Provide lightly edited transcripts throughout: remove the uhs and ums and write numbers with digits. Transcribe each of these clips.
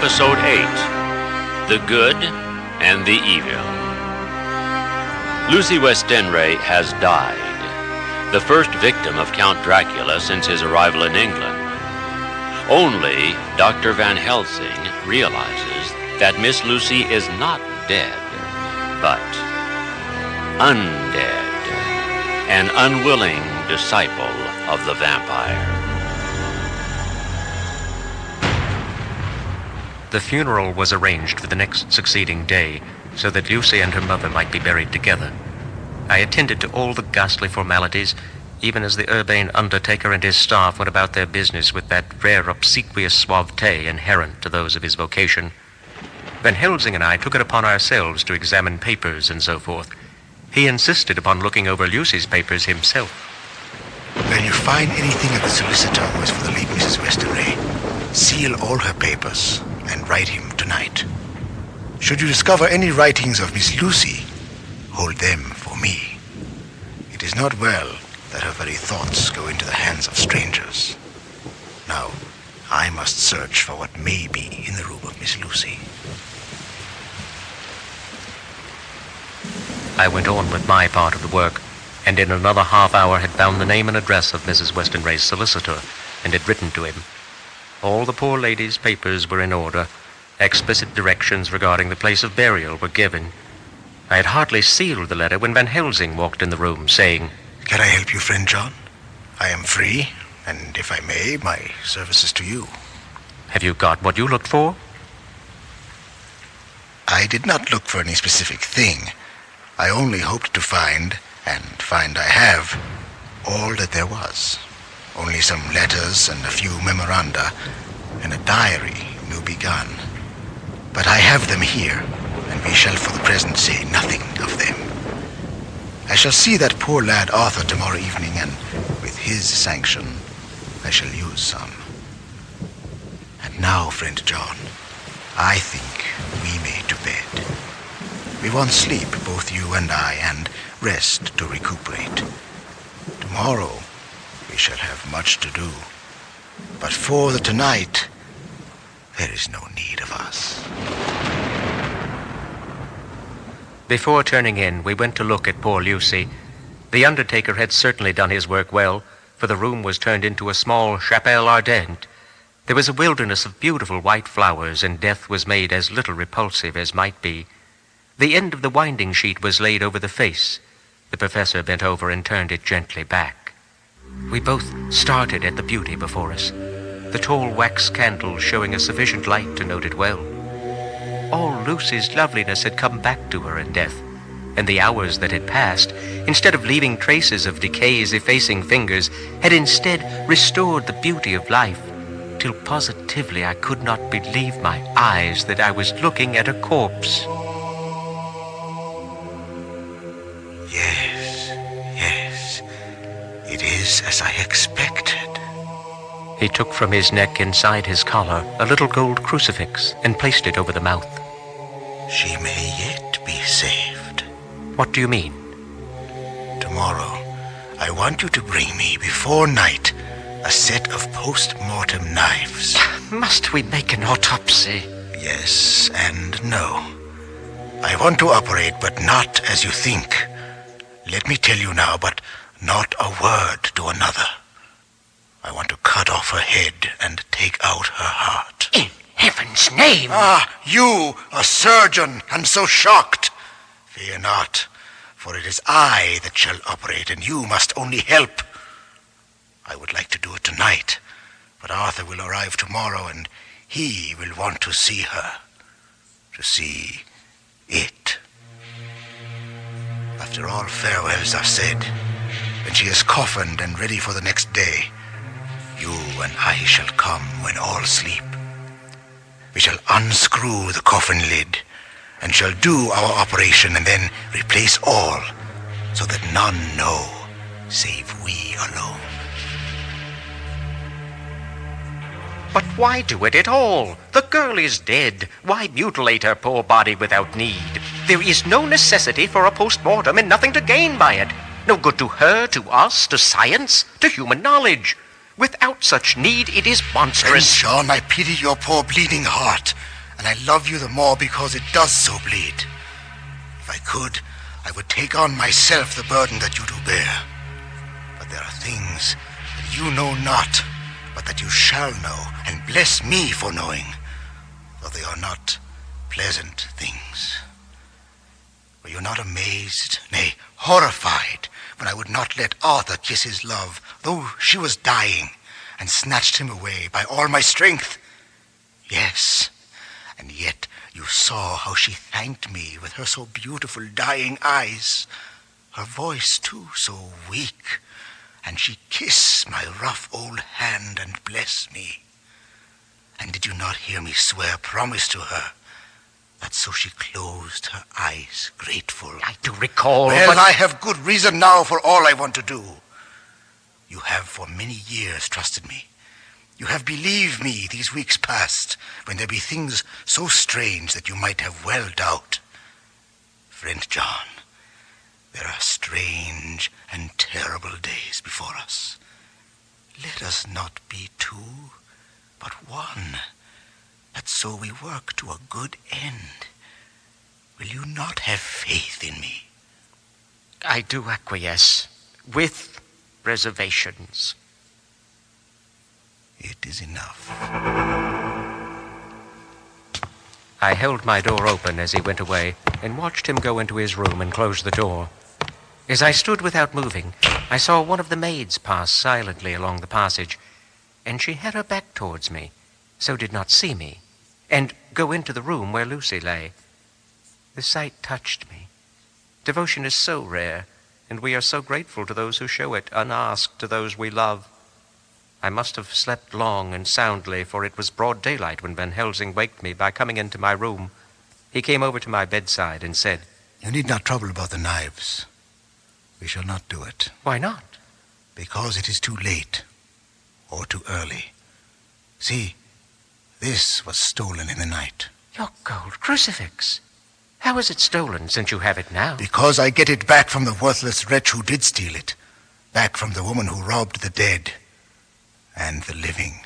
Episode 8, The Good and the Evil. Lucy Westenra has died, the first victim of Count Dracula since his arrival in England. Only Dr. Van Helsing realizes that Miss Lucy is not dead, but undead, an unwilling disciple of the vampire. The funeral was arranged for the next succeeding day, so that Lucy and her mother might be buried together. I attended to all the ghastly formalities, even as the urbane undertaker and his staff went about their business with that rare obsequious suavity inherent to those of his vocation. Van Helsing and I took it upon ourselves to examine papers and so forth. He insisted upon looking over Lucy's papers himself. When you find anything at the solicitor who is for the late Mrs. Westenra, seal all her papers and write him tonight. Should you discover any writings of Miss Lucy, hold them for me. It is not well that her very thoughts go into the hands of strangers. Now, I must search for what may be in the room of Miss Lucy. I went on with my part of the work, and in another half hour had found the name and address of Mrs. Westenra's solicitor, and had written to him. All the poor lady's papers were in order. Explicit directions regarding the place of burial were given. I had hardly sealed the letter when Van Helsing walked in the room, saying, "Can I help you, friend John? I am free, and if I may, my services to you." "Have you got what you looked for?" I did not look for any specific thing. I only hoped to find, and find I have, all that there was. Only some letters and a few memoranda, and a diary new begun. But I have them here, and we shall for the present say nothing of them. I shall see that poor lad Arthur tomorrow evening, and with his sanction, I shall use some. And now, friend John, I think we may to bed. We want sleep, both you and I, and rest to recuperate. Tomorrow we shall have much to do, but for the tonight, there is no need of us. Before turning in, we went to look at poor Lucy. The undertaker had certainly done his work well, for the room was turned into a small chapelle ardente. There was a wilderness of beautiful white flowers, and death was made as little repulsive as might be. The end of the winding sheet was laid over the face. The professor bent over and turned it gently back. We both started at the beauty before us, the tall wax candles showing a sufficient light to note it well. All Lucy's loveliness had come back to her in death, and the hours that had passed, instead of leaving traces of decay's effacing fingers, had instead restored the beauty of life, till positively I could not believe my eyes that I was looking at a corpse. Yes, it is as I expected. He took from his neck inside his collar a little gold crucifix and placed it over the mouth. She may yet be saved. What do you mean? Tomorrow, I want you to bring me before night a set of post-mortem knives. Must we make an autopsy? Yes and no. I want to operate, but not as you think. Let me tell you now, but not a word to another. I want to cut off her head and take out her heart. In heaven's name! Ah, you, a surgeon, and so shocked. Fear not, for it is I that shall operate, and you must only help. I would like to do it tonight, but Arthur will arrive tomorrow, and he will want to see her, to see it. After all farewells are said, when she is coffined and ready for the next day, you and I shall come when all sleep. We shall unscrew the coffin lid, and shall do our operation, and then replace all, so that none know, save we alone. But why do it at all? The girl is dead. Why mutilate her poor body without need? There is no necessity for a post-mortem and nothing to gain by it. No good to her, to us, to science, to human knowledge. Without such need, it is monstrous. Friend John, I pity your poor bleeding heart. and I love you the more because it does so bleed. If I could, I would take on myself the burden that you do bear. But there are things that you know not, but that you shall know, and bless me for knowing, though they are not pleasant things. Were you not amazed, nay, horrified, when I would not let Arthur kiss his love, though she was dying, and snatched him away by all my strength? Yes, and yet you saw how she thanked me with her so beautiful dying eyes, her voice too so weak, and she kissed my rough old hand and blessed me. And did you not hear me swear promise to her, that so she closed her eyes grateful? I do recall. Well, I have good reason now for all I want to do. You have for many years trusted me. You have believed me these weeks past, when there be things so strange that you might have well doubt. Friend John, there are strange and terrible days before us. Let us not be two, but one, that so we work to a good end. Will you not have faith in me? I do acquiesce, with reservations. It is enough. I held my door open as he went away and watched him go into his room and close the door. As I stood without moving, I saw one of the maids pass silently along the passage, and she had her back towards me, so did not see me, and go into the room where Lucy lay. The sight touched me. Devotion is so rare, and we are so grateful to those who show it, unasked to those we love. I must have slept long and soundly, for it was broad daylight when Van Helsing waked me by coming into my room. He came over to my bedside and said, You need not trouble about the knives. We shall not do it. Why not? Because it is too late, or too early. See, this was stolen in the night. Your gold crucifix. How is it stolen, since you have it now? Because I get it back from the worthless wretch who did steal it. Back from the woman who robbed the dead and the living.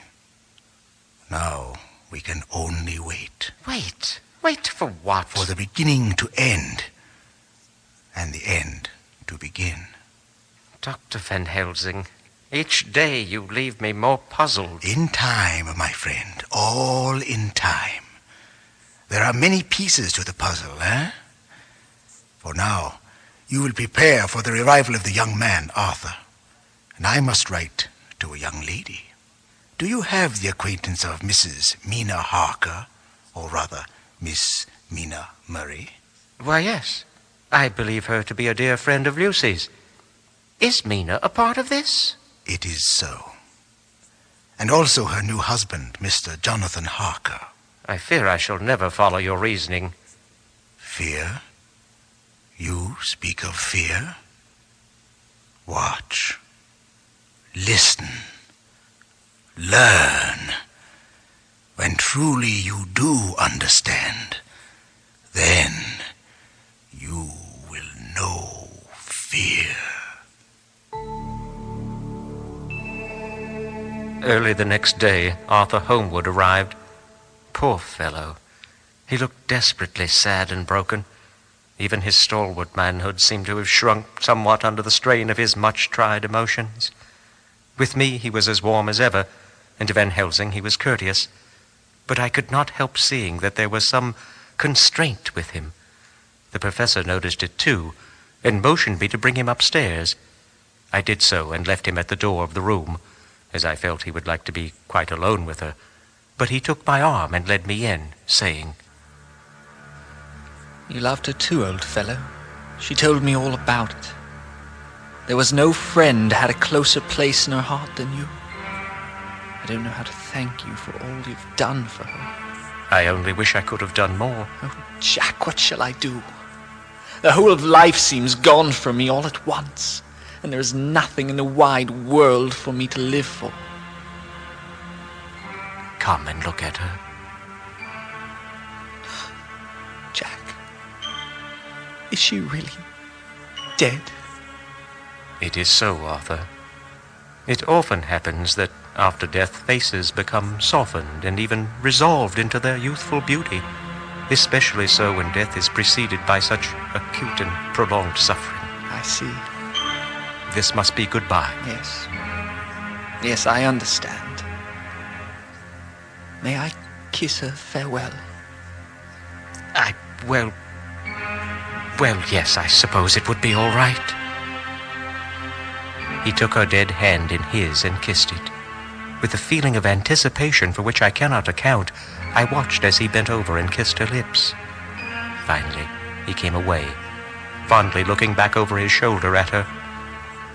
Now we can only wait. Wait? Wait for what? For the beginning to end, and the end to begin. Dr. Van Helsing, each day you leave me more puzzled. In time, my friend, all in time. There are many pieces to the puzzle, eh? For now, you will prepare for the arrival of the young man, Arthur. And I must write to a young lady. Do you have the acquaintance of Mrs. Mina Harker, or rather, Miss Mina Murray? Why, yes. I believe her to be a dear friend of Lucy's. Is Mina a part of this? It is so. And also her new husband, Mr. Jonathan Harker. I fear I shall never follow your reasoning. Fear? You speak of fear? Watch. Listen. Learn. When truly you do understand, then you will know fear. Early the next day, Arthur Homewood arrived. Poor fellow. He looked desperately sad and broken. Even his stalwart manhood seemed to have shrunk somewhat under the strain of his much-tried emotions. With me he was as warm as ever, and to Van Helsing he was courteous. But I could not help seeing that there was some constraint with him. The professor noticed it too, and motioned me to bring him upstairs. I did so and left him at the door of the room, as I felt he would like to be quite alone with her. But he took my arm and led me in, saying, You loved her too, old fellow. She told me all about it. There was no friend had a closer place in her heart than you. I don't know how to thank you for all you've done for her. I only wish I could have done more. Oh, Jack, what shall I do? The whole of life seems gone from me all at once, and there is nothing in the wide world for me to live for. Come and look at her. Jack, is she really dead? It is so, Arthur. It often happens that After death, faces become softened and even resolved into their youthful beauty, especially so when death is preceded by such acute and prolonged suffering. I see. This must be goodbye. Yes. Yes, I understand. May I kiss her farewell? Well, yes, I suppose it would be all right. He took her dead hand in his and kissed it. With a feeling of anticipation for which I cannot account, I watched as he bent over and kissed her lips. Finally, he came away, fondly looking back over his shoulder at her.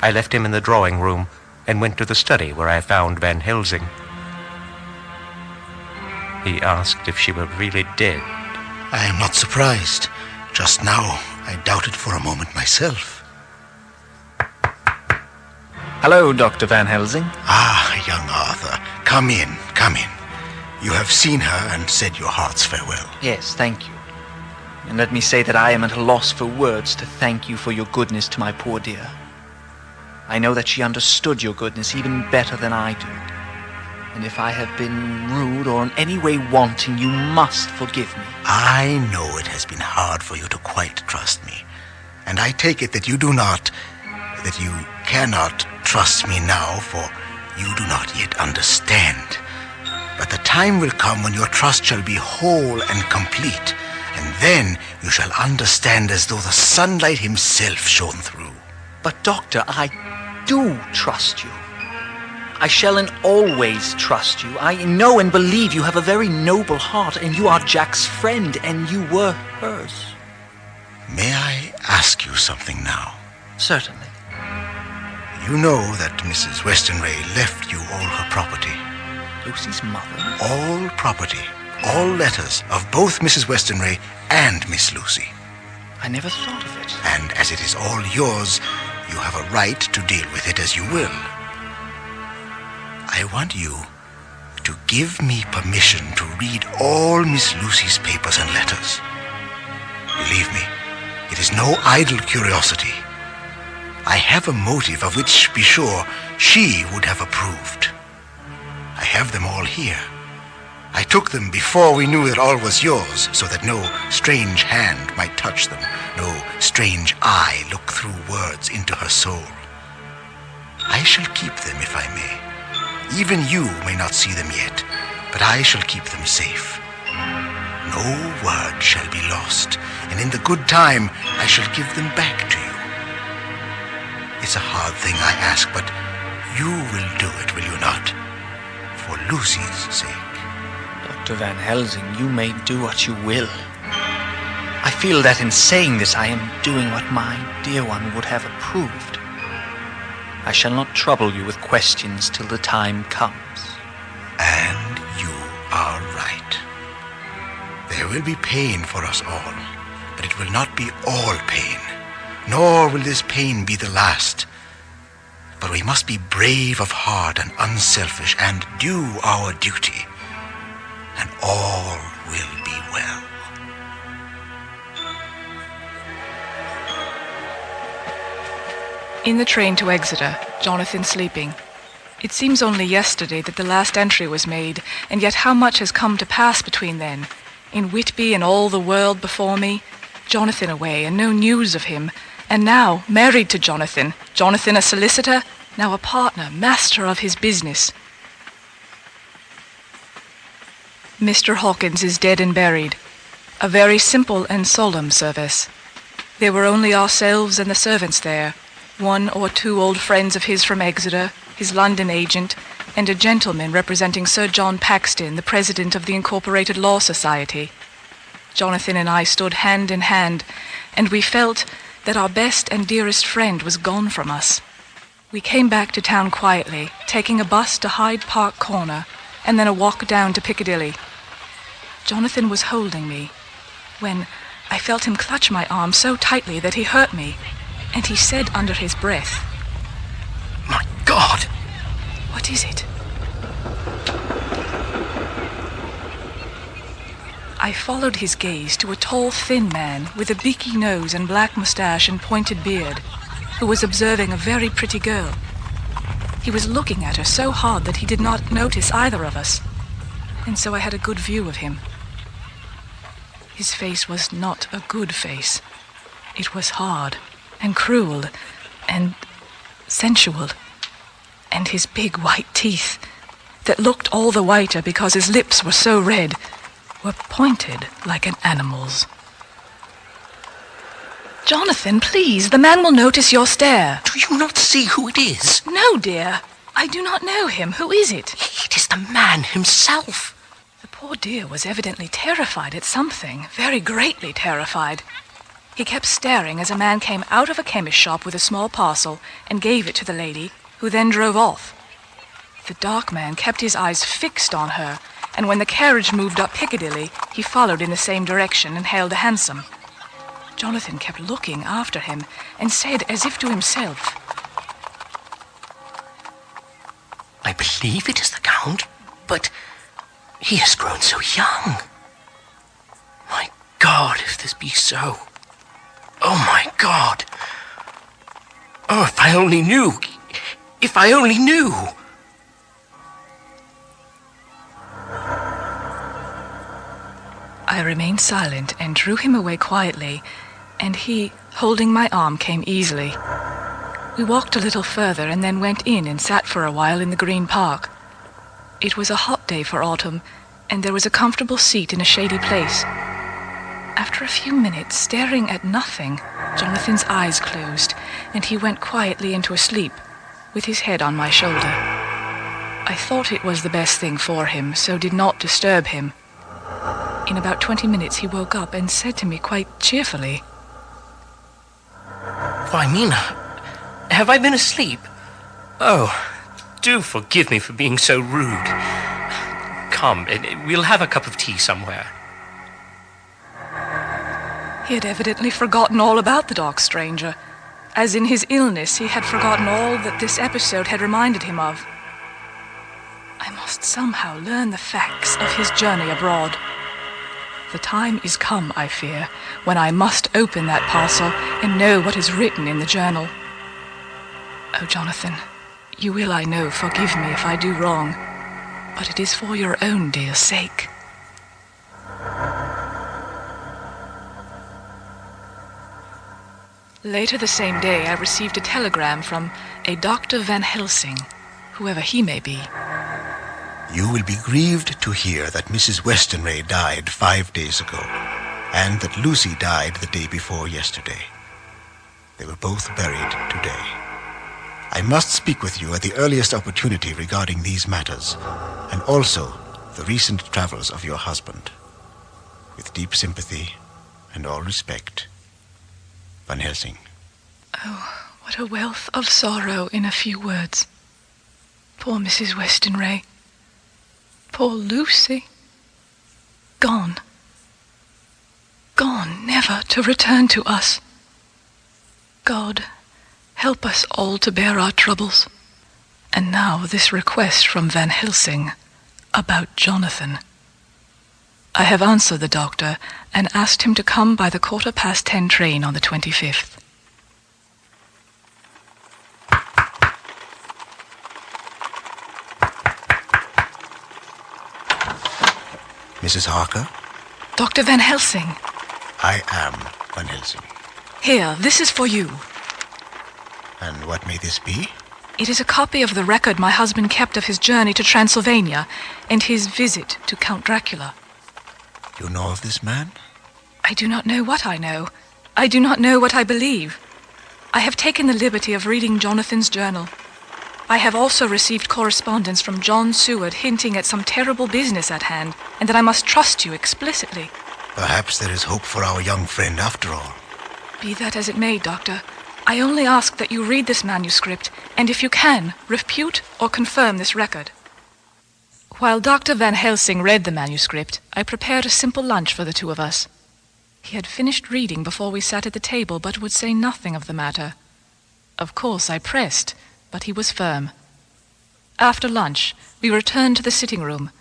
I left him in the drawing room and went to the study where I found Van Helsing. He asked if she were really dead. I am not surprised. Just now, I doubted for a moment myself. Hello, Dr. Van Helsing. Ah, young Arthur. Come in, come in. You have seen her and said your heart's farewell. Yes, thank you. And let me say that I am at a loss for words to thank you for your goodness to my poor dear. I know that she understood your goodness even better than I do. And if I have been rude or in any way wanting, you must forgive me. I know it has been hard for you to quite trust me. And I take it that you cannot trust me now, for you do not yet understand. But the time will come when your trust shall be whole and complete, and then you shall understand as though the sunlight himself shone through. But, Doctor, I do trust you. I shall and always trust you. I know and believe you have a very noble heart, and you are Jack's friend, and you were hers. May I ask you something now? Certainly. You know that Mrs. Westenray left you all her property. Lucy's mother? All property, all letters of both Mrs. Westenray and Miss Lucy. I never thought of it. And as it is all yours, you have a right to deal with it as you will. I want you to give me permission to read all Miss Lucy's papers and letters. Believe me, it is no idle curiosity. I have a motive of which, be sure, she would have approved. I have them all here. I took them before we knew that all was yours, so that no strange hand might touch them, no strange eye look through words into her soul. I shall keep them if I may. Even you may not see them yet, but I shall keep them safe. No word shall be lost, and in the good time I shall give them back to you. It's a hard thing I ask, but you will do it, will you not? For Lucy's sake. Dr. Van Helsing, you may do what you will. I feel that in saying this I am doing what my dear one would have approved. I shall not trouble you with questions till the time comes. And you are right. There will be pain for us all, but it will not be all pain, nor will this pain be the last. But we must be brave of heart and unselfish and do our duty, and all will be well. In the train to Exeter, Jonathan sleeping. It seems only yesterday that the last entry was made, and yet how much has come to pass between then. In Whitby and all the world before me, Jonathan away and no news of him, and now married to Jonathan, Jonathan a solicitor, now a partner, master of his business. Mr. Hawkins is dead and buried. A very simple and solemn service. There were only ourselves and the servants there, one or two old friends of his from Exeter, his London agent, and a gentleman representing Sir John Paxton, the president of the Incorporated Law Society. Jonathan and I stood hand in hand, and we felt that our best and dearest friend was gone from us. We came back to town quietly, taking a bus to Hyde Park Corner, and then a walk down to Piccadilly. Jonathan was holding me, when I felt him clutch my arm so tightly that he hurt me, and he said under his breath, My God! "What is it?" I followed his gaze to a tall, thin man with a beaky nose and black moustache and pointed beard, who was observing a very pretty girl. He was looking at her so hard that he did not notice either of us, and so I had a good view of him. His face was not a good face. It was hard and cruel and sensual, and his big white teeth, that looked all the whiter because his lips were so red, were pointed like an animal's. Jonathan, please, the man will notice your stare. Do you not see who it is? No, dear, I do not know him. Who is it? It is the man himself. The poor dear was evidently terrified at something, very greatly terrified. He kept staring as a man came out of a chemist shop with a small parcel and gave it to the lady, who then drove off. The dark man kept his eyes fixed on her, and when the carriage moved up Piccadilly, he followed in the same direction and hailed a hansom. Jonathan kept looking after him and said as if to himself, I believe it is the Count, but he has grown so young. My God, if this be so. Oh, my God. Oh, if I only knew. If I only knew. I remained silent and drew him away quietly, and he, holding my arm, came easily. We walked a little further and then went in and sat for a while in the Green Park. It was a hot day for autumn, and there was a comfortable seat in a shady place. After a few minutes, staring at nothing, Jonathan's eyes closed, and he went quietly into a sleep, with his head on my shoulder. I thought it was the best thing for him, so did not disturb him. In about 20 minutes he woke up and said to me quite cheerfully, Why, Mina, have I been asleep? Oh, do forgive me for being so rude. Come, we'll have a cup of tea somewhere. He had evidently forgotten all about the dark stranger, as in his illness he had forgotten all that this episode had reminded him of. I must somehow learn the facts of his journey abroad. The time is come, I fear, when I must open that parcel and know what is written in the journal. Oh, Jonathan, you will, I know, forgive me if I do wrong, but it is for your own dear sake. Later the same day, I received a telegram from a Dr. Van Helsing, whoever he may be. You will be grieved to hear that Mrs. Westenray died 5 days ago, and that Lucy died the day before yesterday. They were both buried today. I must speak with you at the earliest opportunity regarding these matters, and also the recent travels of your husband. With deep sympathy and all respect, Van Helsing. Oh, what a wealth of sorrow in a few words. Poor Mrs. Westenray. Poor Lucy. Gone. Gone, never to return to us. God, help us all to bear our troubles. And now this request from Van Helsing about Jonathan. I have answered the doctor and asked him to come by the 10:15 train on the 25th. Mrs. Harker? Dr. Van Helsing. I am Van Helsing. Here, this is for you. And what may this be? It is a copy of the record my husband kept of his journey to Transylvania and his visit to Count Dracula. You know of this man? I do not know what I know. I do not know what I believe. I have taken the liberty of reading Jonathan's journal. I have also received correspondence from John Seward hinting at some terrible business at hand, and that I must trust you explicitly. Perhaps there is hope for our young friend after all. Be that as it may, Doctor, I only ask that you read this manuscript, and if you can, refute or confirm this record. While Dr. Van Helsing read the manuscript, I prepared a simple lunch for the two of us. He had finished reading before we sat at the table, but would say nothing of the matter. Of course, I pressed, but he was firm. After lunch, we returned to the sitting room,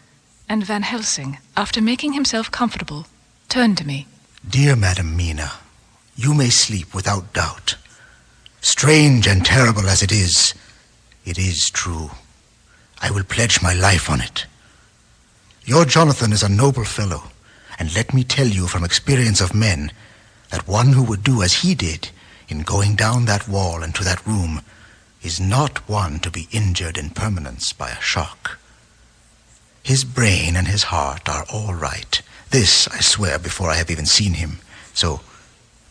and Van Helsing, after making himself comfortable, turned to me. Dear Madam Mina, you may sleep without doubt. Strange and terrible as it is, It is true. I will pledge my life on it. Your Jonathan is a noble fellow, and let me tell you from experience of men that one who would do as he did in going down that wall into that room is not one to be injured in permanence by a shock. His brain and his heart are all right. This I swear before I have even seen him, so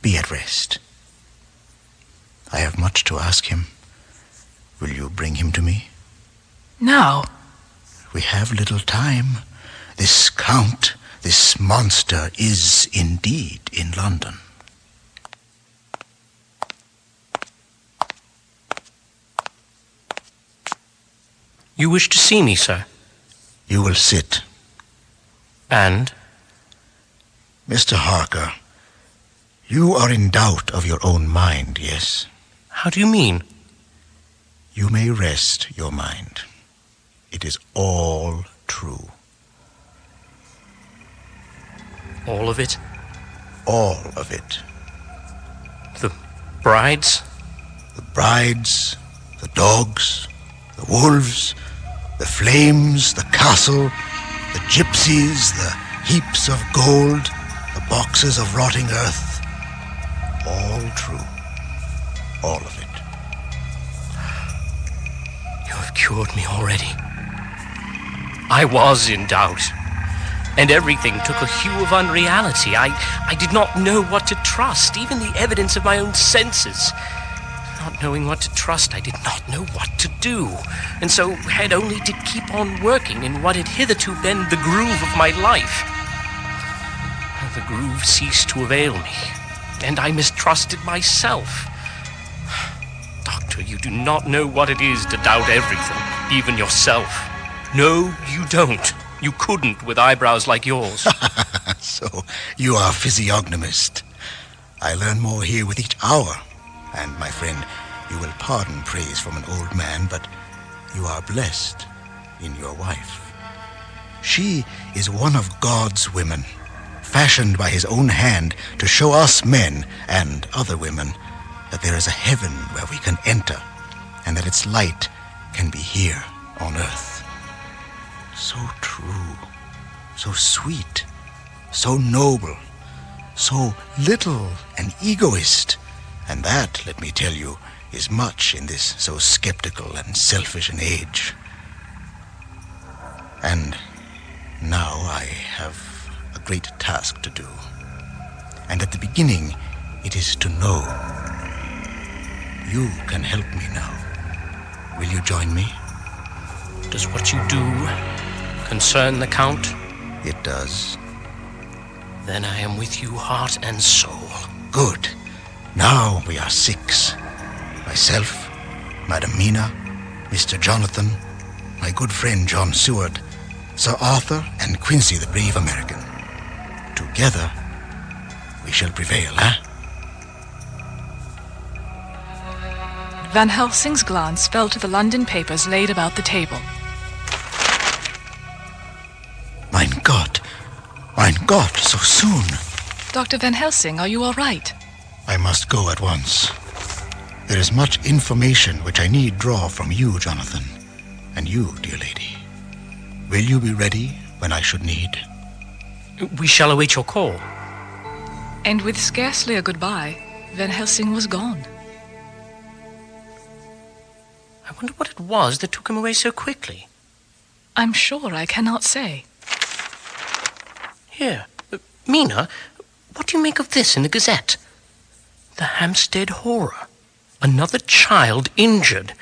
be at rest. I have much to ask him. Will you bring him to me? Now? We have little time. This Count, this monster, is indeed in London. You wish to see me, sir? You will sit. And? Mr. Harker, you are in doubt of your own mind, yes? How do you mean? You may rest your mind. It is all true. All of it? All of it. The brides? The brides, the dogs, the wolves, the flames, the castle, the gypsies, the heaps of gold, the boxes of rotting earth. All true. All of it. You have cured me already. I was in doubt, and everything took a hue of unreality. I did not know what to trust, even the evidence of my own senses. Not knowing what to trust, I did not know what to do, and so had only to keep on working in what had hitherto been the groove of my life. The groove ceased to avail me, and I mistrusted myself. Doctor, you do not know what it is to doubt everything, even yourself. No, you don't. You couldn't with eyebrows like yours. So, you are a physiognomist. I learn more here with each hour. And, my friend, you will pardon praise from an old man, but you are blessed in your wife. She is one of God's women, fashioned by his own hand to show us men and other women that there is a heaven where we can enter, and that its light can be here on earth. So true, so sweet, so noble, so little an egoist, and that, let me tell you, is much in this so skeptical and selfish an age. And now I have a great task to do, and at the beginning it is to know. You can help me now. Will you join me? Does what you do concern the Count? It does. Then I am with you heart and soul. Good. Now we are 6. Myself, Madam Mina, Mr. Jonathan, my good friend John Seward, Sir Arthur, and Quincy the brave American. Together, we shall prevail, eh? Van Helsing's glance fell to the London papers laid about the table. Mein Gott, so soon. Dr. Van Helsing, are you all right? I must go at once. There is much information which I need draw from you, Jonathan, and you, dear lady. Will you be ready when I should need? We shall await your call. And with scarcely a goodbye, Van Helsing was gone. I wonder what it was that took him away so quickly. I'm sure I cannot say. Here, Mina, what do you make of this in the Gazette? The Hampstead Horror. Another child injured.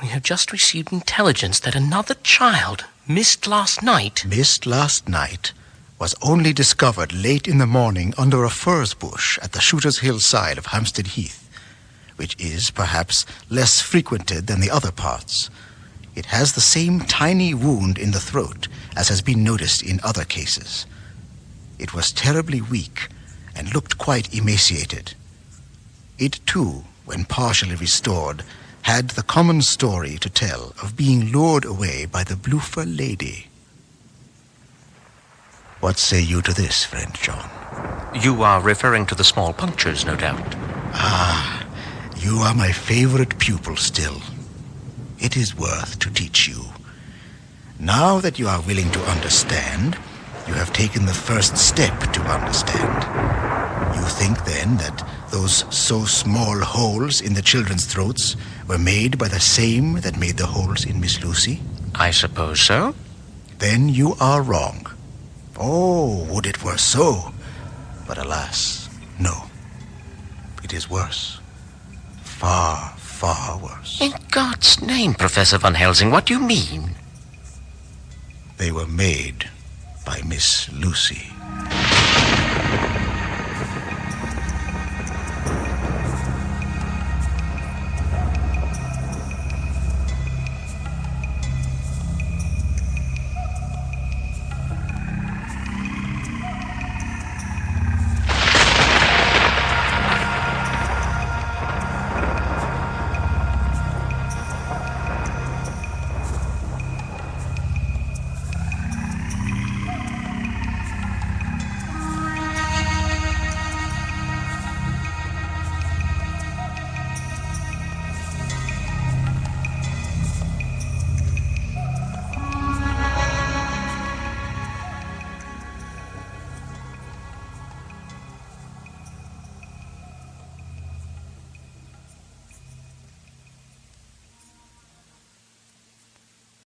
We have just received intelligence that another child, missed last night. Missed last night was only discovered late in the morning under a furze bush at the Shooter's Hill side of Hampstead Heath, which is, perhaps, less frequented than the other parts. It has the same tiny wound in the throat as has been noticed in other cases. It was terribly weak and looked quite emaciated. It, too, when partially restored, had the common story to tell of being lured away by the Bloofer lady. What say you to this, friend John? You are referring to the small punctures, no doubt. Ah, you are my favorite pupil still. it is worth to teach you. Now that you are willing to understand, you have taken the first step to understand. You think then that those so small holes in the children's throats were made by the same that made the holes in Miss Lucy? I suppose so. Then you are wrong. Oh, would it were so. But alas, no. It is worse. Far, far worse. In God's name, Professor Van Helsing, what do you mean? They were made by Miss Lucy.